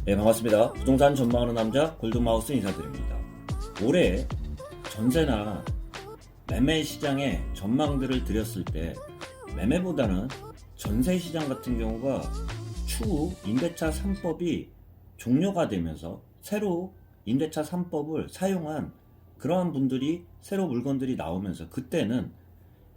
네, 반갑습니다. 부동산 전망하는 남자 골든마우스 인사드립니다. 올해 전세나 매매 시장의 전망들을 드렸을 때 매매보다는 전세 시장 같은 경우가 추후 임대차 3법이 종료가 되면서 새로 임대차 3법을 사용한 그러한 분들이 새로 물건들이 나오면서 그때는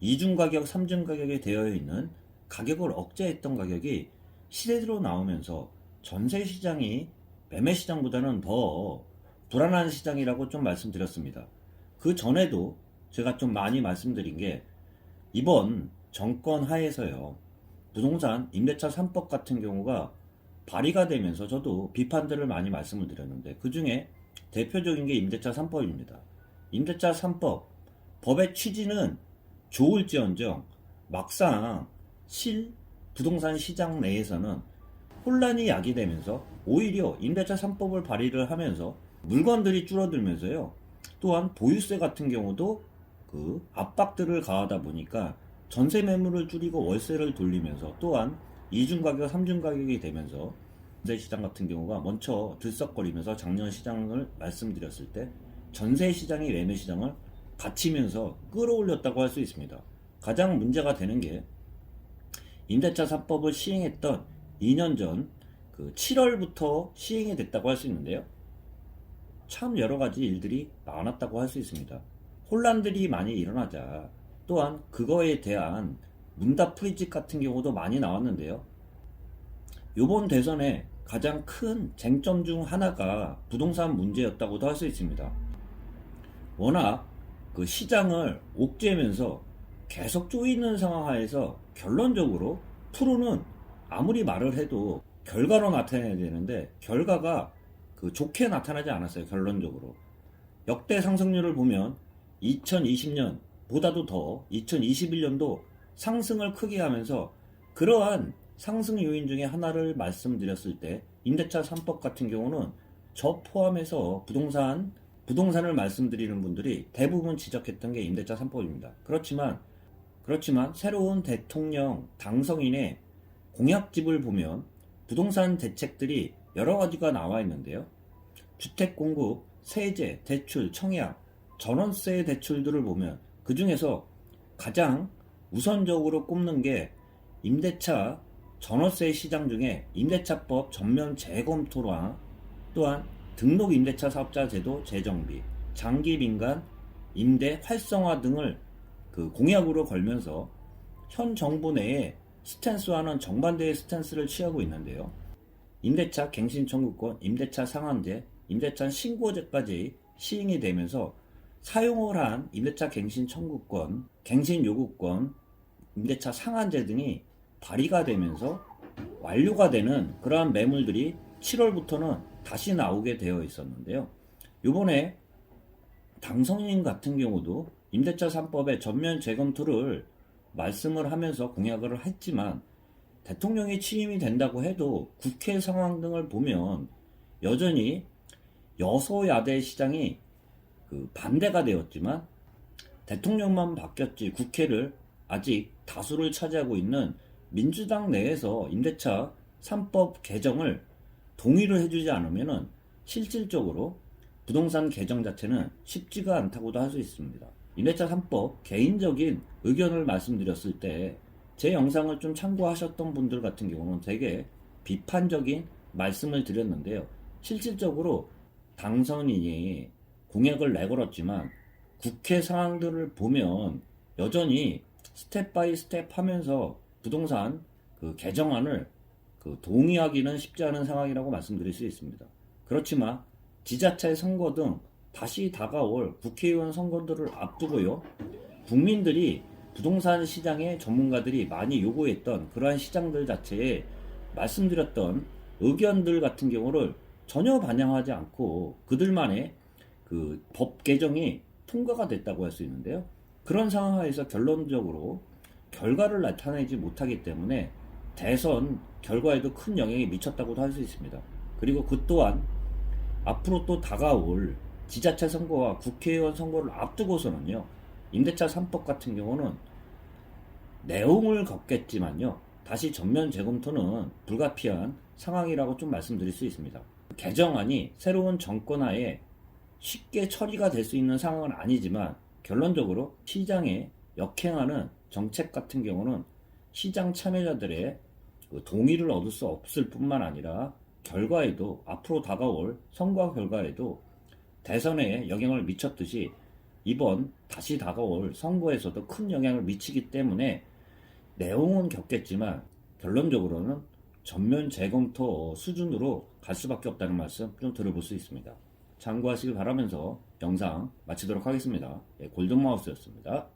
이중 가격, 삼중 가격에 되어 있는 가격을 억제했던 가격이 시세로 나오면서 전세 시장이 매매 시장보다는 더 불안한 시장이라고 좀 말씀드렸습니다. 그 전에도 제가 좀 많이 말씀드린 게 이번 정권 하에서요. 부동산 임대차 3법 같은 경우가 발의가 되면서 저도 비판들을 많이 말씀을 드렸는데 그 중에 대표적인 게 임대차 3법입니다. 임대차 3법, 법의 취지는 좋을지언정 막상 실 부동산 시장 내에서는 혼란이 야기되면서 오히려 임대차 3법을 발의를 하면서 물건들이 줄어들면서요. 또한 보유세 같은 경우도 그 압박들을 가하다 보니까 전세 매물을 줄이고 월세를 돌리면서 또한 이중가격, 삼중가격이 되면서 전세 시장 같은 경우가 먼저 들썩거리면서 작년 시장을 말씀드렸을 때 전세 시장이 매매 시장을 갇히면서 끌어올렸다고 할 수 있습니다. 가장 문제가 되는 게 임대차 3법을 시행했던 2년 전 그 7월부터 시행이 됐다고 할 수 있는데요. 참 여러 가지 일들이 많았다고 할 수 있습니다. 혼란들이 많이 일어나자 또한 그거에 대한 문답풀이집 같은 경우도 많이 나왔는데요. 이번 대선에 가장 큰 쟁점 중 하나가 부동산 문제였다고도 할 수 있습니다. 워낙 그 시장을 옥죄면서 계속 쪼이는 상황 하에서 결론적으로 프로는 아무리 말을 해도 결과로 나타내야 되는데 결과가 그 좋게 나타나지 않았어요. 결론적으로 역대 상승률을 보면 2020년 보다도 더 2021년도 상승을 크게 하면서 그러한 상승 요인 중에 하나를 말씀드렸을 때 임대차 3법 같은 경우는 저 포함해서 부동산을 말씀드리는 분들이 대부분 지적했던 게 임대차 3법입니다. 그렇지만 새로운 대통령 당선인의 공약집을 보면 부동산 대책들이 여러 가지가 나와 있는데요. 주택 공급, 세제, 대출, 청약, 전월세 대출들을 보면 그 중에서 가장 우선적으로 꼽는 게 임대차 전월세 시장 중에 임대차법 전면 재검토랑 또한 등록 임대차 사업자 제도 재정비, 장기 빈간 임대 활성화 등을 그 공약으로 걸면서 현 정부 내에 스탠스와는 정반대의 스탠스를 취하고 있는데요. 임대차 갱신 청구권, 임대차 상한제, 임대차 신고제까지 시행이 되면서 사용을 한 임대차 갱신 청구권, 갱신 요구권, 임대차 상한제 등이 발의가 되면서 완료가 되는 그러한 매물들이 7월부터는 다시 나오게 되어 있었는데요. 이번에 당선인 같은 경우도 임대차 3법의 전면 재검토를 말씀을 하면서 공약을 했지만 대통령이 취임이 된다고 해도 국회 상황 등을 보면 여전히 여소야대 시장이 그 반대가 되었지만 대통령만 바뀌었지 국회를 아직 다수를 차지하고 있는 민주당 내에서 임대차 3법 개정을 동의를 해주지 않으면 실질적으로 부동산 개정 자체는 쉽지가 않다고도 할 수 있습니다. 임대차 3법 개인적인 의견을 말씀드렸을 때 제 영상을 좀 참고하셨던 분들 같은 경우는 되게 비판적인 말씀을 드렸는데요. 실질적으로 당선인이 공약을 내걸었지만 국회 상황들을 보면 여전히 스텝 바이 스텝 하면서 부동산 그 개정안을 그 동의하기는 쉽지 않은 상황이라고 말씀드릴 수 있습니다. 그렇지만 지자체 선거 등 다시 다가올 국회의원 선거들을 앞두고요. 국민들이 부동산 시장의 전문가들이 많이 요구했던 그러한 시장들 자체에 말씀드렸던 의견들 같은 경우를 전혀 반영하지 않고 그들만의 그 법 개정이 통과가 됐다고 할 수 있는데요. 그런 상황에서 결론적으로 결과를 나타내지 못하기 때문에 대선 결과에도 큰 영향이 미쳤다고도 할 수 있습니다. 그리고 그 또한 앞으로 또 다가올 지자체 선거와 국회의원 선거를 앞두고서는요. 임대차 3법 같은 경우는 내용을 걷겠지만요. 다시 전면 재검토는 불가피한 상황이라고 좀 말씀드릴 수 있습니다. 개정안이 새로운 정권하에 쉽게 처리가 될 수 있는 상황은 아니지만 결론적으로 시장에 역행하는 정책 같은 경우는 시장 참여자들의 그 동의를 얻을 수 없을 뿐만 아니라 결과에도 앞으로 다가올 선거 결과에도 대선에 영향을 미쳤듯이 이번 다시 다가올 선거에서도 큰 영향을 미치기 때문에 내용은 겪겠지만 결론적으로는 전면 재검토 수준으로 갈 수밖에 없다는 말씀 좀 들어볼 수 있습니다. 참고하시길 바라면서 영상 마치도록 하겠습니다. 골든마우스였습니다.